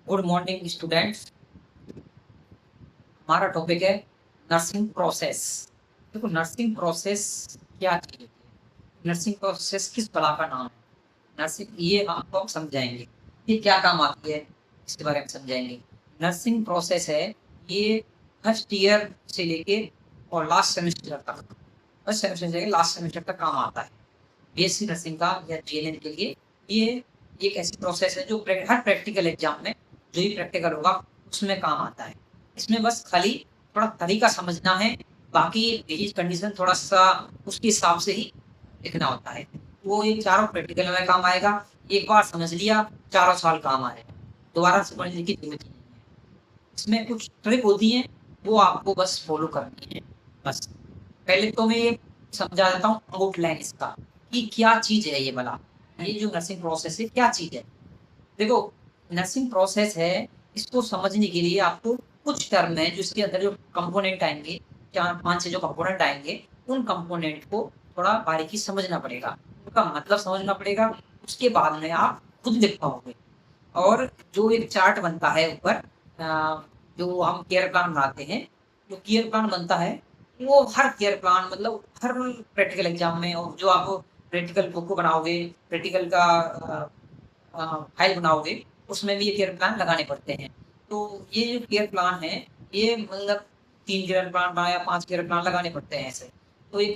Good morning students. हमारा topic है nursing process. देखो, नर्सिंग प्रोसेस क्या चीज है, नर्सिंग प्रोसेस किस बला का नाम है। नर्सिंग ये आपको हम समझाएंगे, ये क्या काम आती है इसके बारे में समझाएंगे। नर्सिंग प्रोसेस है ये फर्स्ट ईयर से लेके और लास्ट सेमेस्टर तक, फर्स्ट सेमेस्टर से लास्ट सेमेस्टर तक काम आता है। बीएससी नर्सिंग का या जीएनएम के लिए ये एक ऐसी प्रोसेस है जो हर प्रैक्टिकल एग्जाम में जो भी प्रैक्टिकल होगा उसमें काम आता है। इसमें बस खाली थोड़ा तरीका समझना है, बाकी बेसिक कंडीशन थोड़ा सा उसके हिसाब से ही लिखना होता है। वो ये चारों प्रैक्टिकल में काम आएगा। एक बार समझ लिया, चारों साल काम आएगा, दोबारा समझने की जरूरत नहीं है। इसमें कुछ ट्रिक होती है, वो आपको बस फॉलो करनी है। बस पहले तो मैं ये समझा देता हूँ आउटलाइन इसका कि क्या चीज है ये वाला, ये जो नर्सिंग प्रोसेस है क्या चीज है। देखो, नर्सिंग प्रोसेस है, इसको समझने के लिए आपको कुछ टर्म है जो इसके अंदर जो कंपोनेंट आएंगे, 4-5 से जो कंपोनेंट आएंगे, उन कंपोनेंट को थोड़ा बारीकी समझना पड़ेगा, उनका मतलब समझना पड़ेगा। उसके बाद में आप खुद लिख पाओगे। और जो एक चार्ट बनता है ऊपर, जो हम केयर प्लान बनाते हैं, जो केयर प्लान बनता है वो हर केयर प्लान मतलब हर प्रैक्टिकल एग्जाम में, और जो आप प्रैक्टिकल बुक बनाओगे, प्रैक्टिकल का फाइल बनाओगे, उसमें भी ये केयर प्लान लगाने पड़ते हैं। तो ये जो केयर प्लान है, ये मतलब 3 केयर प्लान बनाया, 5 केयर प्लान लगाने पड़ते हैं ऐसे। तो एक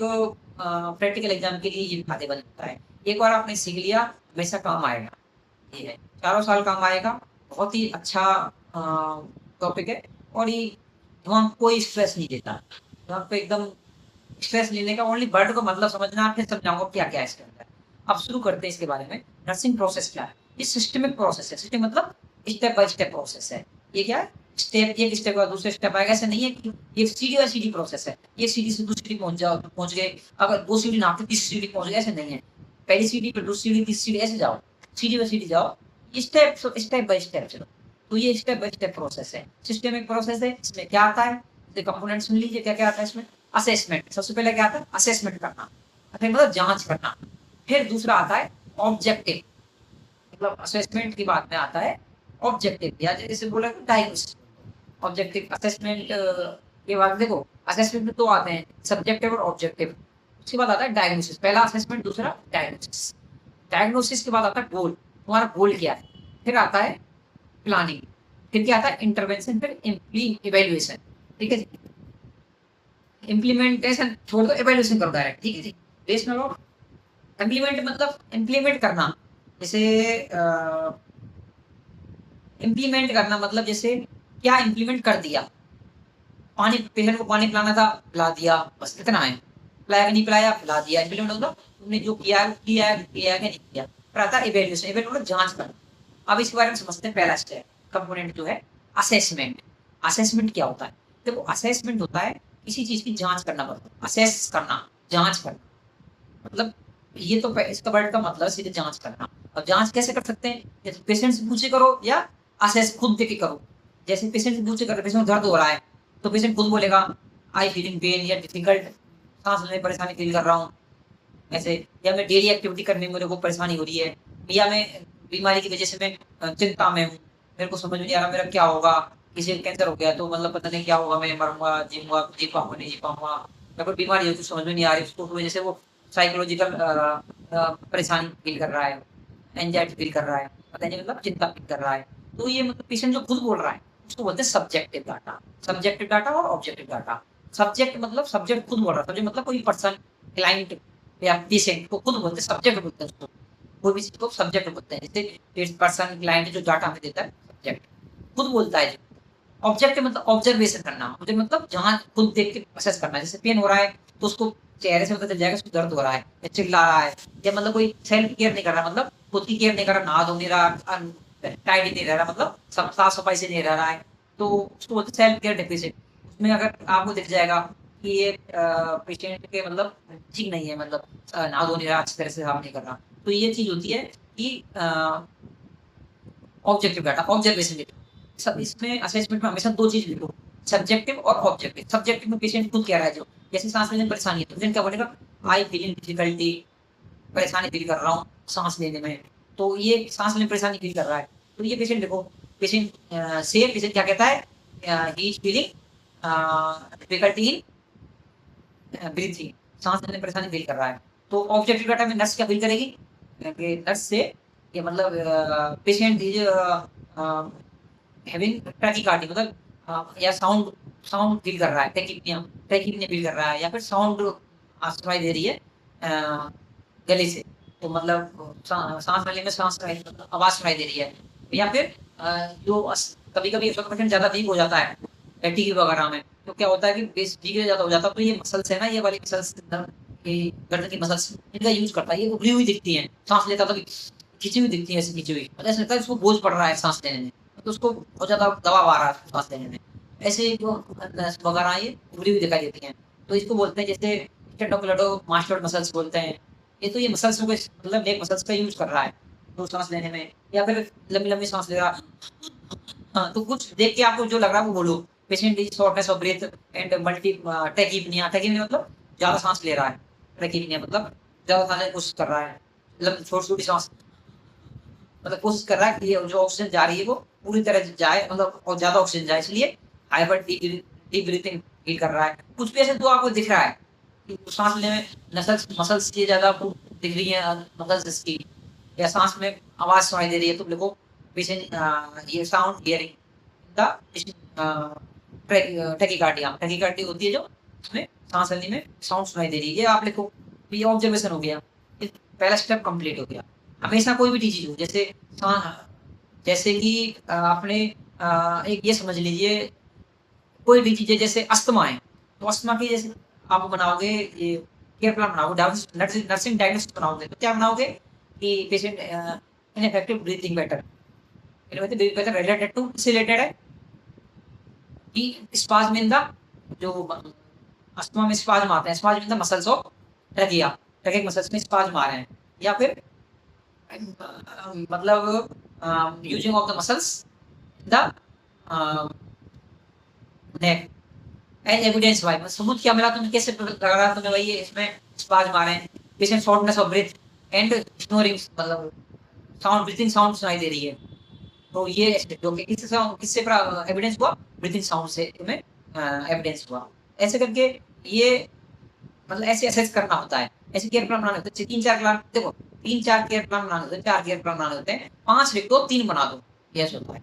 प्रैक्टिकल एग्जाम के लिए ये फायदेमंद होता है। एक बार आपने सीख लिया, हमेशा काम आएगा। ये है, चारों साल काम आएगा। बहुत ही अच्छा टॉपिक है। और ये दिमाग कोई स्ट्रेस नहीं देता, दिमाग पे एकदम स्ट्रेस लेने का, ओनली वर्ड का मतलब समझना, फिर समझाऊंगा क्या क्या है इसके अंदर। अब शुरू करते हैं इसके बारे में। नर्सिंग प्रोसेस क्या है? ये सिस्टमिक प्रोसेस है। सिस्टम मतलब स्टेप बाय स्टेप प्रोसेस है। ये क्या है? स्टेप, एक स्टेप का दूसरे स्टेप आएगा, ऐसे नहीं है कि ये सीढ़ी बाय सीढ़ी प्रोसेस है, ये सीढ़ी से दूसरी सीढ़ी पहुंच जाओ, पहुंच गए, अगर 2 सीढ़ी नापते 3 सीढ़ी पहुंच गए, ऐसे नहीं है। पहली सीढ़ी फिर दूसरी सीढ़ी, तीसरी सीढ़ी, ऐसे जाओ, सीढ़ी बाय सीढ़ी जाओ, स्टेप स्टेप बाय स्टेप चलो। तो ये स्टेप बाय स्टेप प्रोसेस है, सिस्टमिक प्रोसेस है। इसमें क्या आता है, कंपोनेंट सुन लीजिए क्या क्या आता है इसमें। असेसमेंट, सबसे पहले क्या आता है? असेसमेंट करना, फिर मतलब जांच करना। फिर दूसरा आता है ऑब्जेक्टिव, मतलब असेसमेंट की बात में आता है ऑब्जेक्टिव, या जैसे बोला डायग्नोसिस। ऑब्जेक्टिव असेसमेंट के बाद देखो, असेसमेंट में 2 आते हैं, सब्जेक्टिव और ऑब्जेक्टिव। उसके बाद आता है डायग्नोसिस, पहला असेसमेंट, दूसरा डायग्नोसिस। डायग्नोसिस के बाद आता है गोल, तुम्हारा गोल क्या है। फिर आता है प्लानिंग, फिर क्या आता है? इंटरवेंशन, फिर इवेल्युएशन। ठीक है जी, इम्प्लीमेंटेशन छोड़ दो, इवैल्यूएशन करो डायरेक्ट। ठीक है जी, बेस में लो। इम्प्लीमेंट मतलब इम्प्लीमेंट करना, जैसे इम्प्लीमेंट करना मतलब जैसे क्या इम्प्लीमेंट कर दिया। पानी, पेशेंट को पानी पिलाना था, पिला दिया, बस इतना है। पिलाया कि नहीं पिलाया, पिला दिया। इम्प्लीमेंट मतलब तुमने जो किया है किया है, किया है कि नहीं किया। फिर आता है इवैल्यूएशन, इवैल्यूएशन मतलब जांच करना। अब इसके बारे में समझते हैं। पहला स्टेप कंपोनेंट जो है असेसमेंट। असेसमेंट क्या होता है? देखो, असेसमेंट होता है किसी चीज की जांच करना, मतलब असेस करना, जांच करना। मतलब ये तो इसका वर्ड का मतलब सीधे जांच करना। और जांच कैसे कर सकते हैं? जैसे पेशेंट से पूछे करो या असेस खुद देख के करो। जैसे पेशेंट से पूछे करो, पेशेंट दर्द हो रहा है, तो पेशेंट खुद बोलेगा आई फीलिंग पेन या डिफिकल्ट, सांस लेने में परेशानी फील कर रहा हूँ ऐसे, या मैं डेली एक्टिविटी करने में मेरे को परेशानी हो रही है, या मैं बीमारी की वजह से मैं चिंता में हूँ, मेरे को समझ में नहीं आ रहा मेरा क्या होगा, किसी को कैंसर हो गया तो मतलब पता नहीं क्या होगा, मैं मरूंगा, जीऊंगा, जी पाऊंगा, नहीं जी पाऊंगा, या कोई बीमारी हो तो समझ में नहीं आ रही उसको, तो वजह से वो साइकोलॉजिकल परेशानी फील कर रहा है, एंजाइटी फील कर रहा है, पता नहीं मतलब चिंता फील कर रहा है। तो ये मतलब पेशेंट जो खुद बोल रहा है उसको बोलते हैं सब्जेक्टिव डाटा। सब्जेक्टिव डाटा और ऑब्जेक्टिव डाटा। सब्जेक्ट मतलब सब्जेक्ट खुद बोल रहा है, सब्जेक्ट मतलब कोई पर्सन, क्लाइंट या पेशेंट को खुद बोलते हैं, सब्जेक्ट बोलते हैं उसको। कोई भी चीज को सब्जेक्ट बोलते हैं, जैसे पर्सन, क्लाइंट जो डाटा हमें देता है, सब्जेक्ट खुद बोलता है। ऑब्जेक्ट मतलब ऑब्जर्वेशन करना, मुझे मतलब जहाँ खुद देख के असेस करना। जैसे पेन हो रहा है तो उसको चेहरे से पता चल जाएगा उसको दर्द हो रहा है या चिल्ला रहा है, या मतलब कोई सेल्फ केयर नहीं कर रहा, मतलब खुद की केयर नहीं कर रहा, नहा धो नहीं रहा, टाइडी नहीं रह रहा, मतलब साफ सफाई से नहीं रह रहा है, तो उसको बोलते सेल्फ केयर डेफिसिट। उसमें अगर आपको दिख जाएगा कि ये पेशेंट के मतलब ठीक नहीं है, मतलब नहा धो नहीं रहा, अच्छी तरह से साफ नहीं कर रहा, तो ये चीज होती है कि ऑब्जेक्टिव डाटा, ऑब्जर्वेशन डेटा। सब इसमें असेसमेंट में हमेशा 2 चीज लिखो, सब्जेक्टिव और ऑब्जेक्टिव। सब्जेक्टिव में पेशेंट खुद कह रहा है, जो जैसे सांस लेने में परेशानी है तो पेशेंट क्या बोलेगा, आई फीलिंग डिफिकल्टी, परेशानी फील कर रहा हूँ सांस लेने में। तो ये सांस लेने में परेशानी फील कर रहा है, तो ये पेशेंट देखो, पेशेंट से पेशेंट क्या कहता है, he is feeling difficulty in breathing, सांस लेने में परेशानी फील कर रहा है। तो ऑब्जेक्टिव डाटा में नर्स क्या फील करेगी कि नर्स से ये मतलब पेशेंट इज हैविंग टैकीकार्डी, मतलब या साउंड साउंड फील कर रहा है, टैकीपनिया फील कर रहा है, या फिर साउंड सुनाई दे रही है गले से, तो मतलब सांस लेने में सांस आवाज सुनाई दे रही है, या फिर जो कभी कभी पेशेंट ज्यादा वीक हो जाता है टीबी वगैरह में, तो क्या होता है कि बेस वीक ज्यादा हो जाता है, तो ये मसल्स है ना, ये वाली मसल्स, ये गर्दन की मसल्स, इनका यूज करता है, ये उभरी हुई दिखती है, सांस लेता तो खिंची हुई दिखती है, ऐसी खिंची हुई, मतलब ऐसा लगता है उसको बोझ पड़ रहा है सांस लेने में, तो उसको बहुत ज्यादा दबाव आ रहा है सांस लेने में, ऐसे जो वगैरह ये उभरी हुई दिखाई देती हैं, तो इसको बोलते हैं जैसे स्टेनोक्लेडो मास्टर्ड मसल्स बोलते हैं, ये तो ये मसल्स को मतलब नेक मसल्स का यूज कर रहा है तो सांस लेने में, या फिर लंबी लंबी सांस ले रहा। हाँ, तो कुछ देख के आपको जो लग रहा है वो बोलो। Patient is shortness of breath and multi tachypnoea, tachypnoea मतलब ज्यादा सांस ले रहा है, टैकीपनिया मतलब ज्यादा सांस लेने की कोशिश कर रहा है, मतलब छोटी छोटी सांस, मतलब कोशिश कर रहा है कि ये जो ऑक्सीजन जा रही है वो पूरी तरह जाए, मतलब और ज्यादा ऑक्सीजन जाए, इसलिए हाइपर डीप ब्रीथिंग फील कर रहा है। कुछ भी ऐसे तो आपको दिख रहा है कि सांस लेने में मसल्स की ज्यादा आपको दिख रही है, मसल्स इसकी, या सांस में आवाज सुनाई दे रही है, तो लिखो पेशेंट ये sound hearing the tachycardia, tachycardia होती है जो उसमें सांस लेने में साउंड सुनाई दे रही है, ये आप लिखो। ये ऑब्जर्वेशन हो गया, पहला स्टेप कंप्लीट हो गया। हमेशा कोई भी चीज हो, जैसे जैसे कि आपने एक ये समझ लीजिए, कोई भी चीजें जैसे अस्थमा है, तो अस्थमा की जैसे आप बनाओगे ये केयर प्लान बनाओगे, नर्सिंग डायग्नोसिस बनाओगे, तो क्या बनाओगे कि patient ineffective breathing better, related to किससे रिलेटेड है कि स्पाज्म इन द जो अस्थमा में स्पाज्म आते हैं, spasm in the muscles of trachea, tracheal muscles में स्पाज्म आ रहे हैं, या फिर मतलब using of the muscles the neck as evidence by, सबूत क्या मिला तुम्हें, कैसे लगा तुम्हें भाई ये इसमें स्पाज्म आ रहे हैं, patient shortness of breath and snoring, मतलब साउंड ब्रीथिंग साउंड सुनाई दे रही है, तो ये जो कि किससे एविडेंस हुआ, ब्रीथिंग साउंड से तुम्हें एविडेंस हुआ। ऐसे करके ये मतलब ऐसे असेस करना होता है, ऐसे केयर प्लान बनाने होते हैं, 3-4 प्लान देखो, 3-4 केयर प्लान बनाने होते हैं, 4 केयर प्लान बनाने होते हैं, 5 लिख दो 3 बना दो, यस होता है।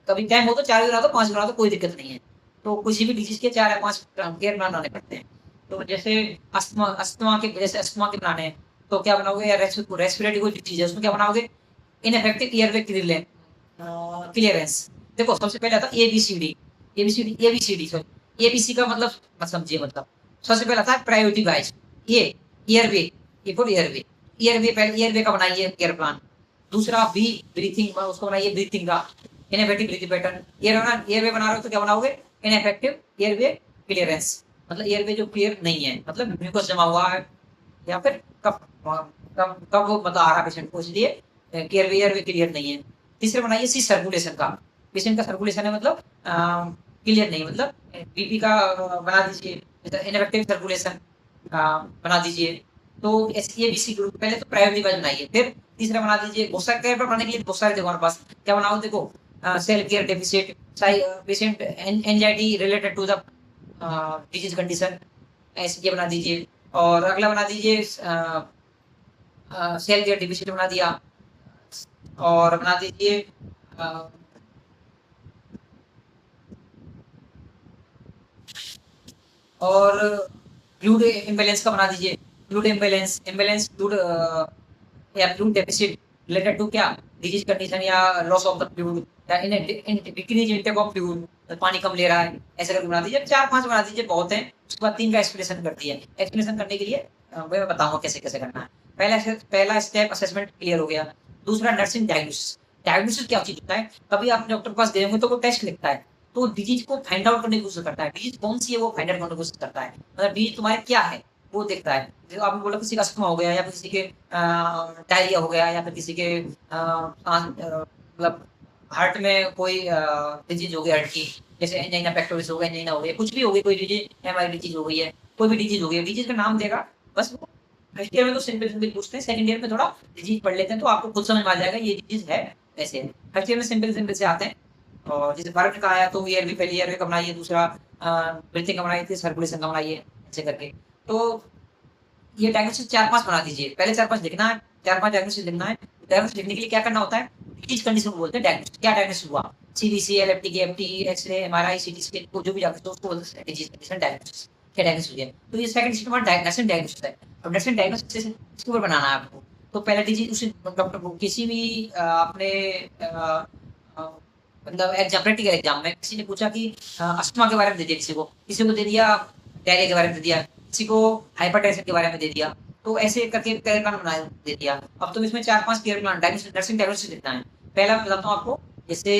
कभी टाइम हो तो 4 भी बना दो, 5 बना दो, कोई दिक्कत नहीं है। तो किसी भी डिजीज के 4 या 5 केयर प्लान बनाने पड़ते हैं। तो जैसे अस्थमा अस्थमा के जैसे अस्थमा के बनाने हैं, तो क्या बनाओगे, या रेस्पिरेटरी कोई डिजीज है उसमें क्या बनाओगे, इनफेक्टिव एयरवे क्लियरेंस। देखो सबसे पहले आता है एबीसीडी, एबीसीडी सॉरी, एबीसी का मतलब मत समझिए, मतलब सबसे पहले आता है प्रायोरिटी वाइज, ये एयरवे, ये फॉर एयरवे, एयरवे पहले एयरवे का बनाइए केयर प्लान। दूसरा बी ब्रीथिंग, उसको बनाइए ब्रीथिंग का, इनफेक्टिव ब्रीथिंग पैटर्न। एयरवे बना रहे हो तो क्या बनाओगे, इनफेक्टिव एयरवे क्लियरेंस, मतलब एयरवे जो क्लियर नहीं है, मतलब म्यूकस जमा हुआ है, या फिर कब कब कब वो मतलब आ रहा पेशेंट को, इसलिए एयरवे क्लियर नहीं है। तीसरे बनाइए सी सर्कुलेशन का, पेशेंट का सर्कुलेशन है मतलब क्लियर नहीं, मतलब बीपी का बना दीजिए, इनफेक्टिव सर्कुलेशन बना दीजिए। तो एससीएबीसी ग्रुप पहले तो प्रायोरिटी वाइज बनाइए, फिर तीसरा बना दीजिए। बहुत सारे केयर बनाने के लिए बहुत सारे देखो हमारे पास, क्या बनाओ देखो, self care deficit, patient anxiety related to the disease condition, ऐसे ये बना दीजिए। और अगला बना दीजिए सेल्फ केयर डेफिसिट बना दिया, और बना दीजिए और फ्लूइड इम्बैलेंस का बना दीजिए, फ्लूइड इम्बैलेंस इम्बैलेंस फ्लूइड या फ्लूइड डेफिसिट रिलेटेड टू क्या डिजीज कंडीशन या लॉस ऑफ द फ्लूइड या in decrease intake of fluid, पानी कम ले रहा है, ऐसे करके बना दीजिए। 4-5 बना दीजिए, बहुत है। उसके बाद 3 का एक्सप्लेनेशन कर दिया। एक्सप्लेनेशन करने के लिए मैं बताऊंगा कैसे कैसे करना है। पहला स्टेप असेसमेंट क्लियर हो गया। दूसरा नर्सिंग डायग्नोसिस। डायग्नोसिस क्या चीज होता है, कभी आप डॉक्टर के पास गए होंगे तो वो टेस्ट लिखता है, तो डिजीज को फाइंड आउट करने की कोशिश करता है, डिजीज कौन सी है वो फाइंड आउट करने की कोशिश करता है, मतलब डिजीज तुम्हारे क्या है वो देखता है। जो आपने बोला किसी का अस्थमा हो गया, या किसी के डायरिया हो गया, या फिर किसी के मतलब हार्ट में कोई डिजीज हो गई हार्ट की, जैसे एंजाइना पेक्टोरिस हो गया, एंजाइना हो गया, कुछ भी हो गई, कोई डिजीज एमआई डिजीज हो गई है, कोई भी डिजीज हो गई है, डिजीज का नाम देगा बस। वो फर्स्ट ईयर में तो सिंपल सिंपल पूछते हैं, सेकंड ईयर में थोड़ा डिजीज पढ़ लेते हैं, तो आपको खुद समझ में आ जाएगा ये डिजीज है ऐसे है। फर्स्ट ईयर में सिंपल सिंपल से आते हैं, और जैसे भारत ने कहा है तो एयरवे पहले एयरवे का बनाइए, दूसरा ब्रीथिंग का बनाइए, फिर सर्कुलेशन का बनाइए, ऐसे करके। तो ये डायग्नोसिस 4-5 बना दीजिए। पहले 4-5 लिखना है, 4-5 डायग्नोसिस लिखना है। डायग्नोसिस लिखने के लिए क्या करना होता है? डिजीज कंडीशन को बोलते हैं डायग्नोसिस। क्या डायग्नोसिस हुआ? CBC, LFT, KFT, X-ray, MRI, CT scan, को जो भी डायग्नोसिस हो उसको बोलते हैं डिजीज कंडीशन डायग्नोसिस। क्या डायग्नोसिस हुई है? तो ये सेकंड स्टेप हमारा नर्सिंग डायग्नोसिस है। अब नर्सिंग डायग्नोसिस इसके ऊपर बनाना है आपको। तो पहला डिजीज उसी डॉक्टर को किसी भी आपने अ, मतलब एग्जाम प्रैक्टिकल एग्जाम में किसी ने पूछा कि अस्थमा के बारे में दे दिया किसी को दे दिया डायरिया के बारे में दे दिया, किसी को हाइपरटेंशन के बारे में दे दिया। तो ऐसे करके केयर प्लान बना दे दिया। अब तुम इसमें 4-5 care plan diagnosis nursing diagnosis लिखना है। पहला मैं बताता हूँ आपको, जैसे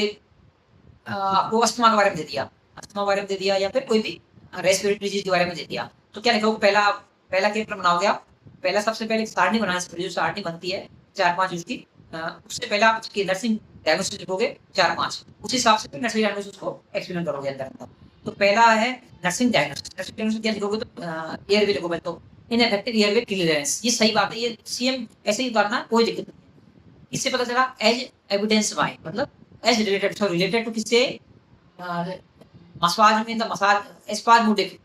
आपको अस्थमा के बारे में दे दिया, अस्थमा के बारे में दे दिया या फिर कोई भी रेस्पिरेटरी डिजीज के बारे में दे दिया। तो क्या लिखोगे? पहला पहला केयर प्लान बनाओगे आप। पहला सबसे पहले एक सारणी बनाना है, जो सारणी बनती है 4-5 उसकी उससे पहले आप उसकी नर्सिंग डायग्नोसिस लिखोगे 4-5, उस हिसाब से फिर नर्सिंग डायग्नोसिस को एक्सप्लेन करोगे अंदर अंदर। तो पहला है नर्सिंग डायग्नोसिस। नर्सिंग डायग्नोसिस क्या लिखोगे? तो एयरवे लिखोगे तो इनएफेक्टिव एयरवे क्लियरेंस। ये सही बात है, ये सीएम ऐसे ही करना, कोई दिक्कत नहीं है। इससे पता चला एज एविडेंस बाय, मतलब as related, so related to किससे? मसाज में the massage spasmodic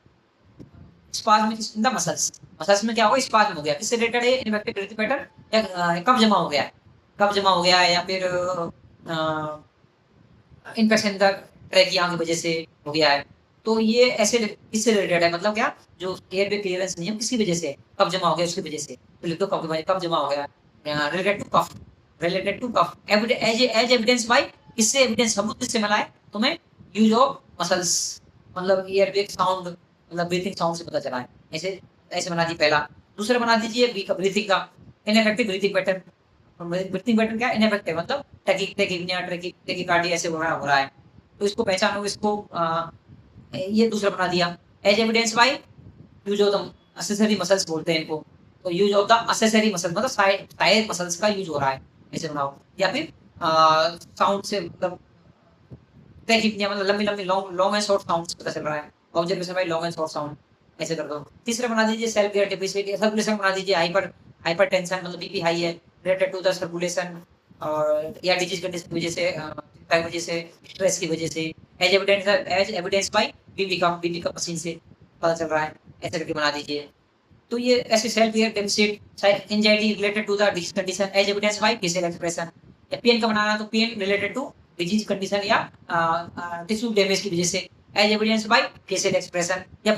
spasm in the muscles. Muscles में क्या होगा? स्पाज्म हो गया। किससे रिलेटेड है? इन्फेक्टेड ब्रीथिंग पैटर्न या कब जमा हो गया है, कब जमा हो गया है, या फिर इन्फेक्शन द ट्रैकिया की वजह से हो गया है। तो ये ऐसे इससे रिलेटेड है, मतलब क्या? जो एयरवे क्लियरेंस नहीं है किसी वजह से, कब जमा हो गया उसकी वजह से। तो लिख दो कब जमा हो गया, related to cough, related to cough as evidence by. किससे एविडेंस सबूत किससे मिला है तुम्हें? यूज ऑफ मसल्स, मतलब एयरवे साउंड, मतलब ब्रीथिंग साउंड से पता चला है। ऐसे ऐसे बना दी पहला। दूसरा बना दीजिए ब्रीथिंग का, ineffective breathing pattern. Breathing pattern क्या? इनइफेक्टिव मतलब टैकीकार्डिया टैकीकार्डिया ऐसे हो रहा है। तो इसको पहचानो, इसको ये दूसरा बना दिया। As evidence by use of the accessory muscles बोलते हैं इनको। तो use of the accessory muscles मतलब साइड मसल्स का यूज हो रहा है, ऐसे बनाओ। या फिर साउंड से, मतलब टैकीकार्डिया मतलब लंबी लंबी long long and short sound पता चल रहा है। Observation bye long and short sound, ऐसे कर दो। तीसरा बना दीजिए सेल्फ केयर डेफिशिएंसी, सर्कुलेशन बना दीजिए हाइपरटेंशन, मतलब बीपी हाई है, रिलेटेड टू द सर्कुलेशन, और या डिजीज कंडीशन की वजह से, चिंता की वजह से, स्ट्रेस की वजह से। एज एविडेंस बाय बीपी का मशीन से पता चल रहा है, ऐसे करके बना दीजिए। तो ये ऐसे self care deficit anxiety related to the disease condition as evidence by facial expression. या पेन का बनाना तो pain related to disease condition या टिश्यू डैमेज की वजह से as evidence by facial expression, या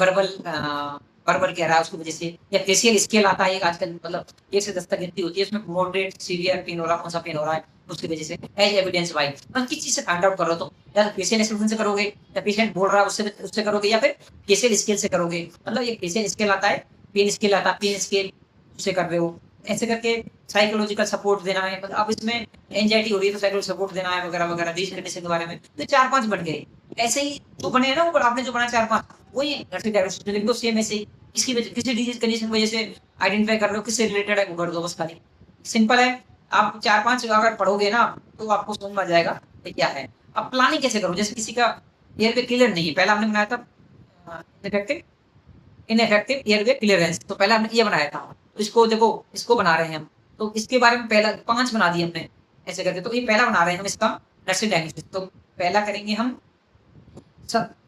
वर्बल कह रहा है उसकी वजह से। या फेशियल स्केल आता है एक आजकल, मतलब 1 से 10 तक गिनती होती है, उसमें मॉडरेट सीवियर पेन हो रहा है, कौन सा पेन हो रहा है उसकी वजह से एज एविडेंस बाय। मतलब किस चीज से फाइंड आउट कर रहे हो? तो या फेशियल एक्सप्रेशन से करोगे, या पेशेंट बोल रहा है उससे करोगे, या फिर फेशियल स्केल से करोगे। मतलब ये फेशियल स्केल आता है, पेन स्केल आता है, पेन स्केल उससे कर रहे हो। ऐसे करके साइकोलॉजिकल सपोर्ट देना है, मतलब अब इसमें एंजाइटी हो रही है तो साइकोलॉजिकल सपोर्ट देना है वगैरह वगैरह, डिजीज कंडीशन के बारे में। तो 4-5 बन गए। ऐसे ही जो बने हैं ना ऊपर, आपने जो बनाया 4-5, वही नर्सिंग डायग्नोसिस लिख दो सेम ऐसे ही। इसकी वजह किसी डिजीज कंडीशन की वजह से आइडेंटिफाई कर रहे हो, किससे रिलेटेड है वो कर दो बस खाली। सिंपल है। आप 4-5 अगर पढ़ोगे ना तो आपको समझ में आ जाएगा ये क्या है। अब प्लानिंग कैसे करो? जैसे किसी का एयर पे क्लियर नहीं है, पहला हमने बनाया था इनफेक्टिव इनइफेक्टिव एयरवे क्लियरेंस, तो पहले हमने ये बनाया था। तो इसको देखो, इसको बना रहे हैं हम। तो इसके बारे में पहला 5 बना दिए हमने ऐसे करके। तो ये पहला बना रहे हैं हम इसका नर्सिंग डायग्नोसिस। तो पहला करेंगे हम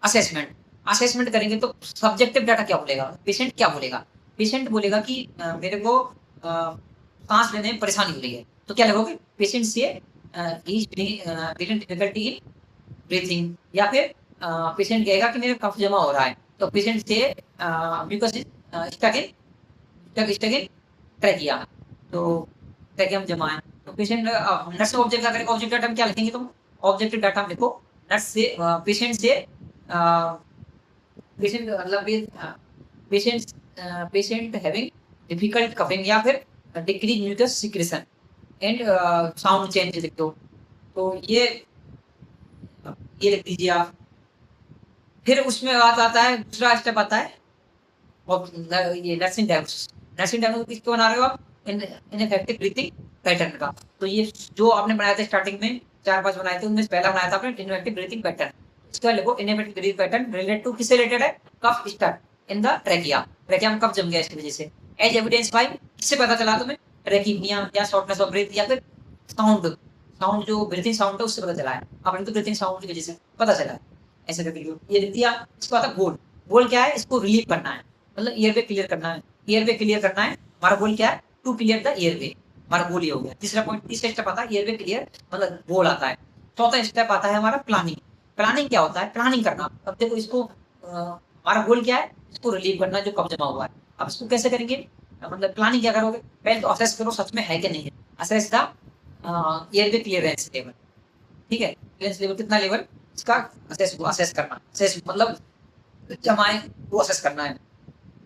असेसमेंट। असेसमेंट करेंगे तो सब्जेक्टिव डाटा क्या बोलेगा? पेशेंट क्या बोलेगा? पेशेंट बोलेगा कि मेरे को सांस लेने में परेशानी हो रही है। तो क्या लगोगे? पेशेंट से डिफिकल्टी इन ब्रीथिंग, या फिर पेशेंट कहेगा कि मेरे कफ जमा हो रहा है। तो पेशेंट से म्यूकस स्टक इन ट्रैकिया, तो ट्रैकिया में जमा है। तो पेशेंट नर्स से ऑब्जेक्ट क्या करेगा? ऑब्जेक्ट डाटा में क्या लिखेंगे तुम? ऑब्जेक्टिव डाटा में लिखो नर्स से पेशेंट मतलब पेशेंट हैविंग डिफिकल्ट कफिंग, या फिर decrease mucus secretion and sound change लिख दो। तो ये लिख दीजिए आप। फिर उसमें बात आता है, दूसरा स्टेप आता है और ये नर्सिंग डायग्नोसिस। नर्सिंग डायग्नोसिस किसको बना रहे हो आप? इनइफेक्टिव ब्रीथिंग पैटर्न का। तो ये जो आपने बनाया था स्टार्टिंग में 4-5 बनाए थे, उनमें से पहला बनाया था आपने इनइफेक्टिव ब्रीथिंग पैटर्न। इसका लिखो ineffective breathing pattern related to, किससे रिलेटेड है? Cough stuck in the trachea, trachea में कफ जम गया इसकी वजह से। एज एविडेंस बाय, किससे पता चला तुम्हें? ट्रैकिमिया या शॉर्टनेस ऑफ ब्रेथ, या फिर साउंड जो ब्रीथिंग साउंड है उससे पता चला है, आपने तो ब्रीथिंग साउंड की वजह से पता चला है। ऐसे करके ये दे दिया। इसको आता है गोल। गोल क्या है? इसको रिलीव करना है, मतलब एयरवे क्लियर करना है। एयरवे क्लियर करना है, हमारा गोल क्या है? टू क्लियर द एयरवे, हमारा गोल ये हो गया। तीसरा पॉइंट, तीसरा स्टेप आता है एयरवे क्लियर, मतलब गोल आता है। चौथा स्टेप आता है हमारा प्लानिंग। प्लानिंग क्या होता है? प्लानिंग करना। अब देखो इसको हमारा गोल क्या है? इसको रिलीव करना जो कब जमा हुआ है। अब इसको कैसे करेंगे? मतलब प्लानिंग क्या करोगे? पहले तो असेस करो सच में है कि नहीं है। Assess the airway clearance level, ठीक है? क्लियरेंस लेवल कितना लेवल इसका? असेस करना। असेस मतलब जमा है वो असेस करना है।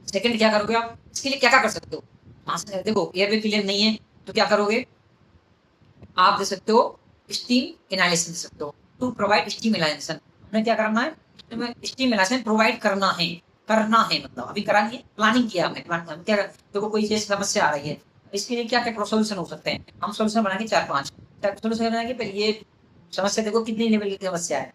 सेकंड क्या करोगे आप? इसके लिए क्या क्या कर सकते हो? देखो एयरवे क्लियर नहीं है तो क्या करोगे? आप दे सकते हो स्टीम इनहालेशन दे सकते हो, टू प्रोवाइड स्टीम इनहालेशन। हमें क्या करना है? हमें स्टीम इनहालेशन प्रोवाइड करना है। करना है मतलब अभी करा नहीं है, प्लानिंग किया हमने। प्लान हम क्या देखो कोई चीज समस्या आ रही है, इसके लिए क्या क्या सोल्यूशन हो सकते हैं? हम सोल्यूशन बनाएंगे 4-5 सोल्यूशन बनाएंगे। पहले ये समस्या देखो कितनी लेवल की समस्या है।